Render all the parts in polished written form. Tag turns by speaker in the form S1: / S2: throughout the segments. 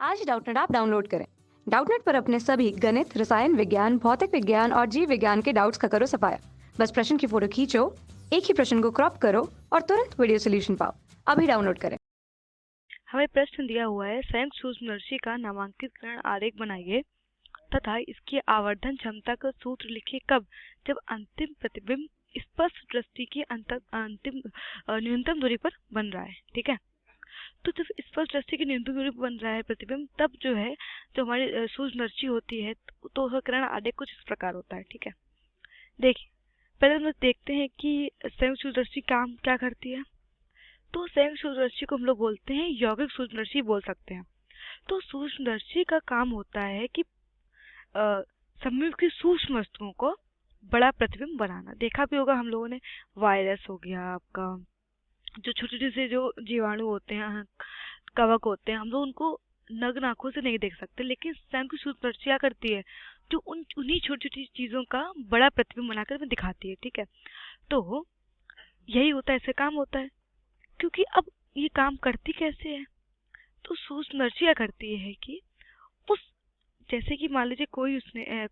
S1: आज Doubtnut app download करें। Doubtnut पर अपने सभी गणित, रसायन विज्ञान, भौतिक विज्ञान और जीव विज्ञान के डाउट्स का करो सफाया। बस प्रश्न की फोटो खींचो, एक ही प्रश्न को क्रॉप करो और तुरंत वीडियो सोल्यूशन पाओ। अभी डाउनलोड करें।
S2: हमें प्रश्न दिया हुआ है, संयुक्त सूक्ष्मदर्शी का नामांकितकरण आरेख बनाइए तथा इसकी आवर्धन क्षमता का सूत्र लिखिए कब, जब अंतिम प्रतिबिंब स्पष्ट दृष्टि की अंतिम न्यूनतम दूरी पर बन रहा है। ठीक है, तो जब स्पष्ट दृष्टि की न्यूनतम दूरी पर बन रहा है प्रतिबिंब, तब जो है जो हमारी सूक्ष्मदर्शी होती है तो उसका किरण आरेख कुछ इस प्रकार होता है। ठीक है, देखिए पहले हम देखते हैं कि संयुक्त सूक्ष्मदर्शी काम क्या करती है। तो संयुक्त सूक्ष्मदर्शी को हम लोग बोलते हैं यौगिक सूक्ष्मदर्शी बोल सकते हैं। तो सूक्ष्मदर्शी का काम होता है कि सममित की सूक्ष्म वस्तुओं को बड़ा प्रतिबिंब बनाना। देखा भी होगा हम लोगों ने, वायरस हो गया आपका, जो छोटे छोटे से जो जीवाणु होते हैं, कवक होते हैं, हम लोग उनको नग्न आंखों से नहीं देख सकते, लेकिन संयुक्त सूक्ष्मदर्शी क्या करती है, जो उन्हीं छोटी छोटी चीजों का बड़ा प्रतिबिंब बनाकर हमें दिखाती है। ठीक है, तो यही होता है, ऐसे काम होता है। क्योंकि अब ये काम करती कैसे है, तो सूक्ष्मदर्शी क्या करती है कि उस, जैसे कि मान लीजिए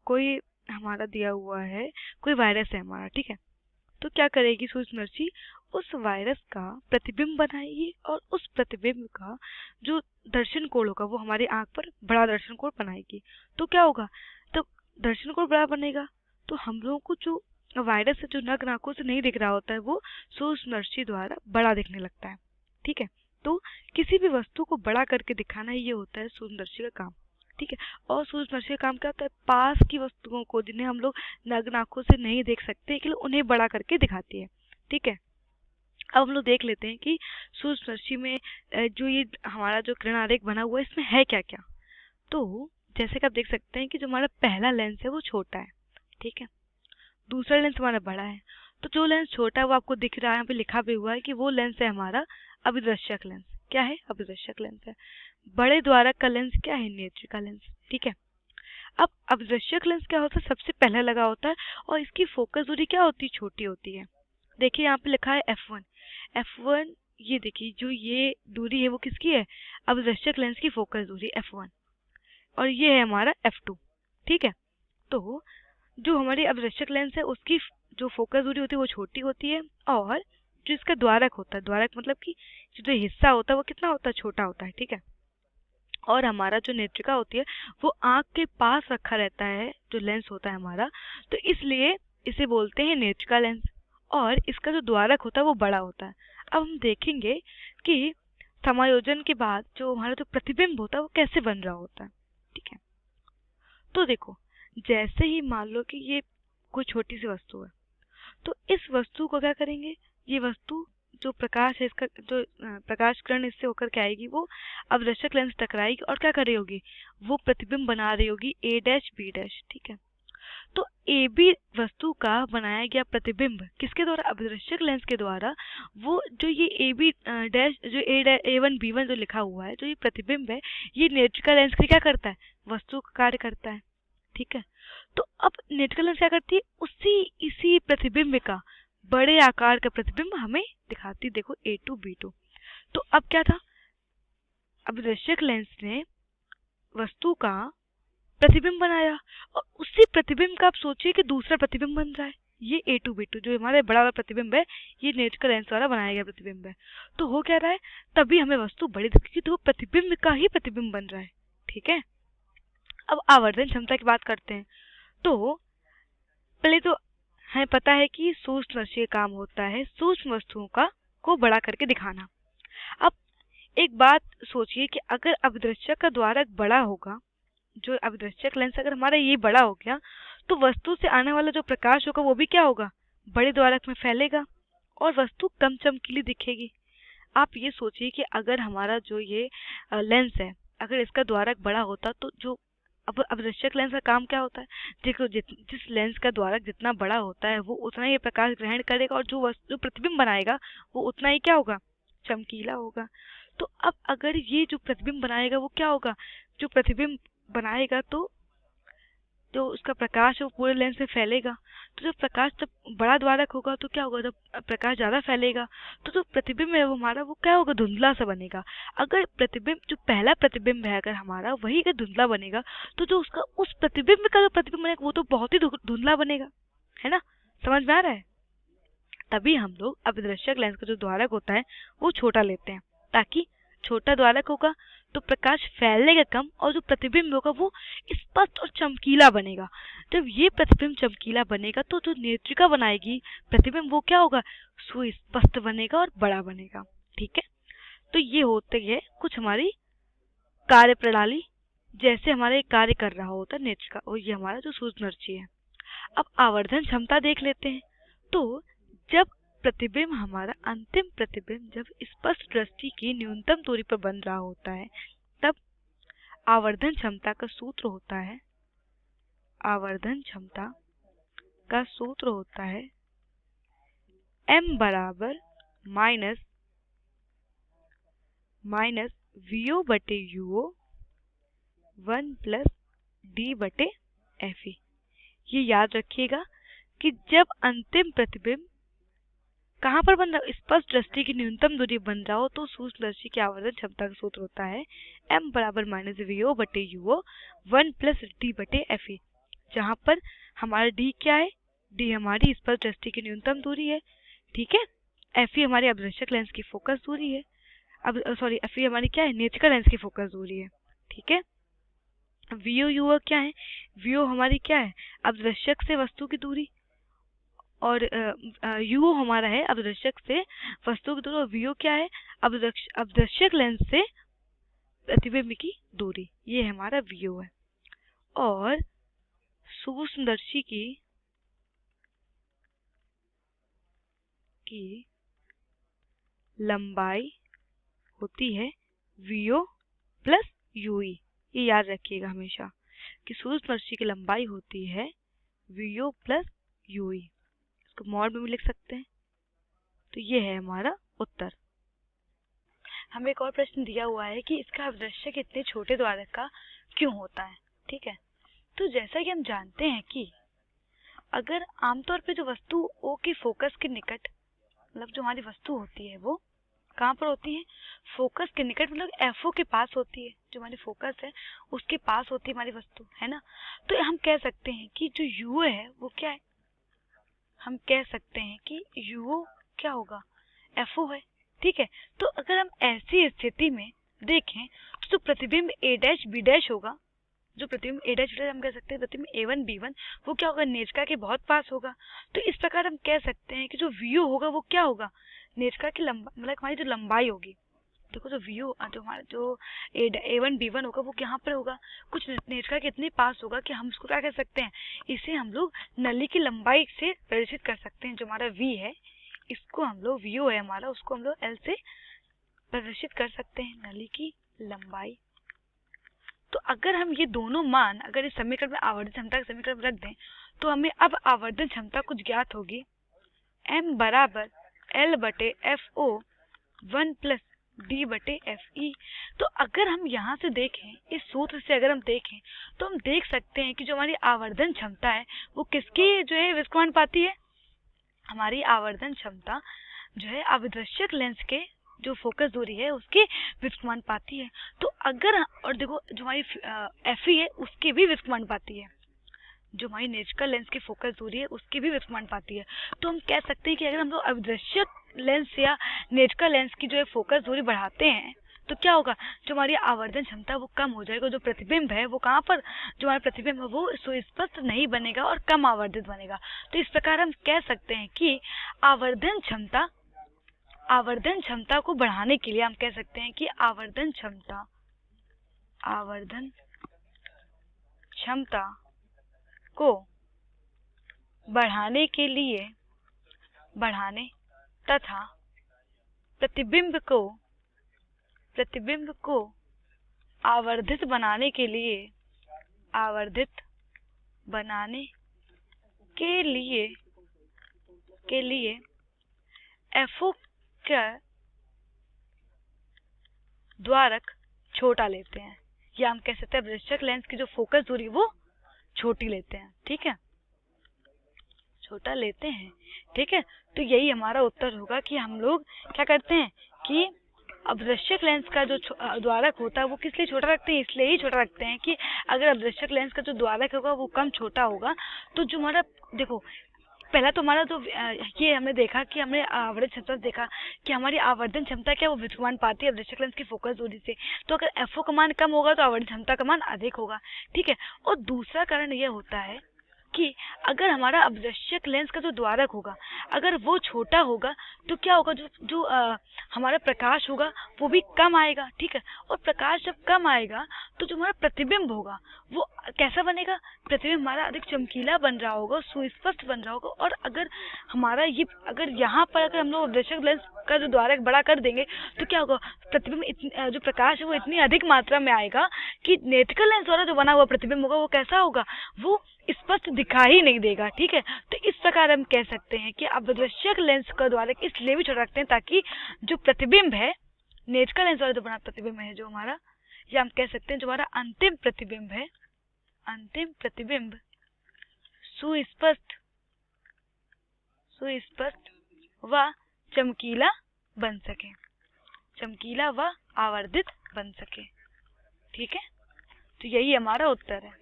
S2: कोई हमारा दिया हुआ है, कोई वायरस है हमारा, ठीक है, तो क्या करेगी सूक्ष्मदर्शी, उस वायरस का प्रतिबिंब बनाएगी और उस प्रतिबिंब का जो दर्शन कोण होगा वो हमारी आंख पर बड़ा दर्शन कोण बनाएगी। तो क्या होगा, तो दर्शन कोण बड़ा बनेगा तो हम लोगों को जो वायरस है जो नग्न आंखों से नहीं दिख रहा होता है वो सूक्ष्मदर्शी द्वारा बड़ा दिखने लगता है। ठीक है, तो किसी भी वस्तु को बड़ा करके दिखाना ये होता है सूक्ष्मदर्शी का काम। ठीक है, और सूक्ष्मदर्शी का काम क्या होता है, पास की वस्तुओं को जिन्हें हम लोग नग्न आंखों से नहीं देख सकते, कि उन्हें बड़ा करके दिखाती है। ठीक है, अब हम लोग देख लेते हैं कि सूक्ष्मदर्शी में जो ये हमारा जो किरण आरेख बना हुआ है इसमें है क्या क्या। तो जैसे कि आप देख सकते हैं कि जो हमारा पहला लेंस है वो छोटा है। ठीक है, दूसरा लेंस हमारा बड़ा है। तो जो लेंस छोटा है वो आपको दिख रहा है, यहाँ पे लिखा भी हुआ है कि वो लेंस है हमारा अभिदर्शक लेंस। क्या है, अभिदर्शक लेंस है। बड़े द्वारक का लेंस क्या है, नेत्रिका लेंस। ठीक है, अब अभिदर्शक लेंस क्या होता है, सबसे पहले लगा होता है और इसकी फोकस दूरी क्या होती है, छोटी होती है। देखिए यहाँ पे लिखा है F1। F1, ये देखिए जो ये दूरी है वो किसकी है, अभिदर्शक लेंस की फोकस दूरी F1, और ये है हमारा F2। ठीक है, तो जो हमारी अभिदर्शक लेंस है उसकी जो फोकस दूरी होती है वो छोटी होती है, और जो इसका द्वारक होता है, द्वारक मतलब कि जो हिस्सा होता है वो कितना होता है, छोटा होता है। ठीक है, और हमारा जो नेत्रिका होती है वो आंख के पास रखा रहता है, जो लेंस होता है हमारा, तो इसलिए इसे बोलते हैं नेत्रिका लेंस, और इसका जो द्वारक होता है वो बड़ा होता है। अब हम देखेंगे कि समायोजन के बाद जो हमारा जो प्रतिबिंब होता है वो कैसे बन रहा होता है। ठीक है, तो देखो जैसे ही मान लो कि ये कोई छोटी सी वस्तु है, तो इस वस्तु को क्या करेंगे, ये वस्तु जो प्रकाश है इसका जो प्रकाश किरण इससे होकर के आएगी वो अवदर्शक लेंस टकराएगी और क्या कर रही होगी, वो प्रतिबिंब बना रही होगी ए डैश बी डैश। ठीक है, तो ए बी वस्तु का बनाया गया प्रतिबिंब किसके द्वारा, अभिदर्शक लेंस के द्वारा। वो जो ये ए बी डैश जो ए वन बी वन जो लिखा हुआ है, जो ये प्रतिबिंब है, ये नेत्रिका लेंस के क्या करता है, वस्तु का कार्य करता है। ठीक है, तो अब नेत्रिका लेंस क्या करती है, इसी प्रतिबिंब का बड़े आकार का प्रतिबिंब हमें दिखाती। देखो A2 B2। तो अब क्या था, अभिदर्शक लेंस ने वस्तु का प्रतिबिंब बनाया और उसी प्रतिबिंब का आप सोचिए कि दूसरा प्रतिबिंब बन रहा है, ये A2 B2 जो हमारे बड़ा वाला प्रतिबिंब है, ये नेत्रिका लेंस द्वारा बनाया गया प्रतिबिंब है। तो हो क्या रहा है, तभी हमें वस्तु बड़ी दिखेगी, तो वो प्रतिबिंब का ही प्रतिबिंब बन रहा है। ठीक है, अब आवर्धन क्षमता की बात करते हैं। तो पहले तो हमें पता है कि सूक्ष्मदर्शी का काम होता है सूक्ष्म वस्तुओं का को बड़ा करके दिखाना। अब एक बात सोचिए कि अगर अभिदर्शक का द्वारक बड़ा होगा, जो अभिदर्शक लेंस अगर हमारा ये बड़ा हो गया, तो वस्तु से आने वाला जो प्रकाश होगा वो भी क्या होगा, बड़े द्वारक में फैलेगा और वस्तु कम चमकीली दिखेगी। आप ये सोचिए कि अगर हमारा जो ये लेंस है, अगर इसका द्वारक बड़ा होता तो जो अब अवदर्शक लेंस का काम क्या होता है, देखो जिस लेंस का द्वारक जितना बड़ा होता है वो उतना ही प्रकाश ग्रहण करेगा और जो प्रतिबिंब बनाएगा वो उतना ही क्या होगा, चमकीला होगा। तो अब अगर ये जो प्रतिबिंब बनाएगा वो क्या होगा, जो प्रतिबिंब बनाएगा तो जो उसका प्रकाश है वो पूरे लेंस में फैलेगा, तो जब प्रकाश जब बड़ा द्वारक होगा तो क्या होगा, जब प्रकाश ज़्यादा फैलेगा तो जो प्रतिबिंब है वो हमारा वो क्या होगा, धुंधला सा बनेगा। अगर प्रतिबिंब जो पहला प्रतिबिंब है अगर हमारा वही अगर धुंधला बनेगा तो जो उसका उस प्रतिबिंब का जो प्रतिबिंब बनेगा वो तो बहुत ही धुंधला बनेगा, है ना, समझ में आ रहा है। तभी हम लोग अभिदर्शक लेंस का जो द्वारक होता है वो छोटा लेते हैं, ताकि छोटा द्वारक होगा तो प्रकाश फैलेगा कम और जो प्रतिबिंब होगा वो स्पष्ट और चमकीला बनेगा। जब ये प्रतिबिंब चमकीला बनेगा तो जो नेत्रिका बनाएगी प्रतिबिंब वो क्या होगा, सुस्पष्ट बनेगा और बड़ा बनेगा। ठीक है, तो ये होते है कुछ हमारी कार्य प्रणाली, जैसे हमारे कार्य कर रहा होता है नेत्रिका, और ये हमारा जो सूक्ष्मदर्शी है। अब आवर्धन क्षमता देख लेते हैं। तो जब प्रतिबिंब हमारा अंतिम प्रतिबिंब जब स्पष्ट दृष्टि की न्यूनतम दूरी पर बन रहा होता है तब आवर्धन क्षमता का सूत्र होता है, आवर्धन क्षमता का सूत्र होता है m बराबर माइनस VO बटे UO 1 प्लस D बटे FE। ये याद रखिएगा कि जब अंतिम प्रतिबिंब कहाँ पर बन रहा हो, स्पष्ट दृष्टि की न्यूनतम दूरी बन रहा हो तो सूक्ष्मदर्शी की आवर्धन क्षमता का सूत्र होता है m बराबर माइनस VO बटे UO 1 प्लस D बटे FE, जहाँ पर हमारा D क्या है, D हमारी स्पष्ट दृष्टि की न्यूनतम दूरी है। ठीक है, FE हमारी अभिदर्शक लेंस की फोकस दूरी है, अब सॉरी FE हमारी क्या है, नेत्रिका लेंस की फोकस दूरी है। ठीक है, VO UO क्या है, VO हमारी क्या है, अभिदर्शक से वस्तु की दूरी, और UO हमारा है अभिदर्शक से वस्तु की दूरी, और VO क्या है, अभिदर्शक लेंस से प्रतिबिंब की दूरी, ये हमारा VO है। और सूक्ष्मदर्शी की लंबाई होती है VO प्लस UE। ये याद रखिएगा हमेशा कि सूक्ष्मदर्शी की लंबाई होती है VO प्लस UE, इसको मॉड में भी लिख सकते हैं। तो ये है हमारा उत्तर। हमें एक और प्रश्न दिया हुआ है कि इसका अभिदर्शक इतने छोटे द्वारक का क्यों होता है। ठीक है, तो जैसा कि हम जानते हैं कि अगर आमतौर पे जो वस्तु O की फोकस के निकट, मतलब जो हमारी वस्तु होती है वो कहाँ पर होती है, फोकस के निकट, मतलब FO के पास होती है, जो हमारी फोकस है उसके पास होती है हमारी वस्तु, है ना। तो हम कह सकते हैं कि जो UO है वो क्या है, हम कह सकते हैं कि UO क्या होगा, FO है। ठीक है, तो अगर हम ऐसी स्थिति में देखें तो जो प्रतिबिंब A' B' होगा, जो प्रतिबिंब A' हम कह सकते हैं प्रतिबिंब A1 B1 वो क्या होगा, नेत्रिका के बहुत पास होगा। तो इस प्रकार हम कह सकते हैं कि जो VO होगा वो क्या होगा, नेत्रिका की लंबाई, मतलब हमारी जो लंबाई होगी। देखो जो VO जो हमारा जो A1 B1 होगा वो यहाँ पर होगा, कुछ नेत्रिका के इतने पास होगा कि हम इसको क्या कह सकते हैं, इसे हम लोग नली की लंबाई से प्रदर्शित कर सकते हैं। जो हमारा V है इसको हम लोग, VO है हमारा, उसको हम लोग L से प्रदर्शित कर सकते हैं, नली की लंबाई। तो अगर हम ये दोनों मान अगर इस समीकरण में आवर्धन क्षमता के समीकरण में रख दें तो हमें अब आवर्धन क्षमता कुछ ज्ञात होगी, m बराबर L बटे FO 1 प्लस D बटे FE। तो अगर हम यहाँ से देखें, इस सूत्र से अगर हम देखें तो हम देख सकते हैं कि जो हमारी आवर्धन क्षमता है वो किसकी जो है विस्कमानुपाती है, हमारी आवर्धन क्षमता जो है अभिदर्शक लेंस के जो फोकस दूरी है उसके विस्कमानुपाती है। तो अगर, और देखो जो हमारी FE है उसके भी विस्कमानुपाती है, जो हमारी नेत्रिका लेंस की फोकस दूरी है उसकी भी विस्कमानुपाती है। तो हम कह सकते हैं कि अगर हम लोग अभिदर्शक लेंस या नेत्रिका लेंस की जो है फोकस दूरी बढ़ाते हैं तो क्या होगा, जो हमारी आवर्धन क्षमता वो कम हो जाएगा, जो प्रतिबिंब है वो कहाँ पर, जो हमारा प्रतिबिंब है वो सुस्पष्ट नहीं बनेगा और कम आवर्धित बनेगा। तो इस प्रकार हम कह सकते हैं कि आवर्धन क्षमता को बढ़ाने के लिए हम कह सकते हैं कि आवर्धन क्षमता को बढ़ाने तथा प्रतिबिंब को आवर्धित बनाने के लिए FO का द्वारक छोटा लेते हैं, या हम कह सकते हैं अभिदर्शक लेंस की जो फोकस दूरी वो छोटी लेते हैं। ठीक है, छोटा लेते हैं, ठीक है। तो यही हमारा उत्तर होगा कि हम लोग क्या करते हैं कि अवदृश्यक लेंस का जो द्वारक होता है वो किस लिए छोटा रखते हैं, इसलिए ही छोटा रखते हैं कि अगर अवदृश्यक लेंस का जो द्वारक होगा वो कम छोटा होगा तो जो हमारा, देखो पहला तो हमारा तो ये हमने देखा कि हमने आवर्धन क्षमता देखा कि हमारी आवर्धन क्षमता क्या वो विद्यमान पाती है अवदृश्यक लेंस की फोकस दूरी से। तो अगर एफओ का मान कम होगा तो आवर्धन क्षमता का मान अधिक होगा, ठीक है। और दूसरा कारण यह होता है कि अगर हमारा अवदृश्यक लेंस का जो द्वारक होगा अगर वो छोटा होगा तो क्या होगा, जो जो हमारा प्रकाश होगा वो भी कम आएगा, ठीक है। और प्रकाश जब कम आएगा तो जो हमारा प्रतिबिंब होगा वो कैसा बनेगा, प्रतिबिंब हमारा अधिक चमकीला बन रहा होगा, सुस्पष्ट बन रहा होगा। और अगर हमारा ये अगर यहाँ पर अगर हम लोग अवदृश्यक लेंस का जो द्वारक बड़ा कर देंगे तो क्या होगा, प्रतिबिंब जो प्रकाश है वो इतनी अधिक मात्रा में आएगा कि नेत्रिकल लेंस द्वारा जो बना हुआ प्रतिबिंब होगा वो कैसा होगा, वो स्पष्ट दिखाई नहीं देगा, ठीक है। तो इस प्रकार हम कह सकते हैं कि अवदृश्यक लेंस का द्वारक इसलिए भी छोटा रखते हैं ताकि जो प्रतिबिंब है नेत्रिकल लेंस द्वारा जो बना प्रतिबिंब है जो हमारा, या हम कह सकते हैं जो हमारा अंतिम प्रतिबिंब है, अंतिम प्रतिबिंब सुस्पष्ट व चमकीला बन सके, चमकीला व आवर्धित बन सके, ठीक है। तो यही हमारा उत्तर है।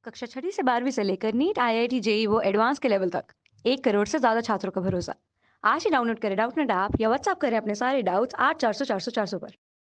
S1: कक्षा 6वीं से 12वीं से लेकर नीट, आईआईटी, जेईई वो एडवांस के लेवल तक 1 करोड़ से ज्यादा छात्रों का भरोसा। आज ही डाउनलोड करें डाउटनेट ऐप या व्हाट्सएप करें अपने सारे डाउट्स 8400 400 400 पर।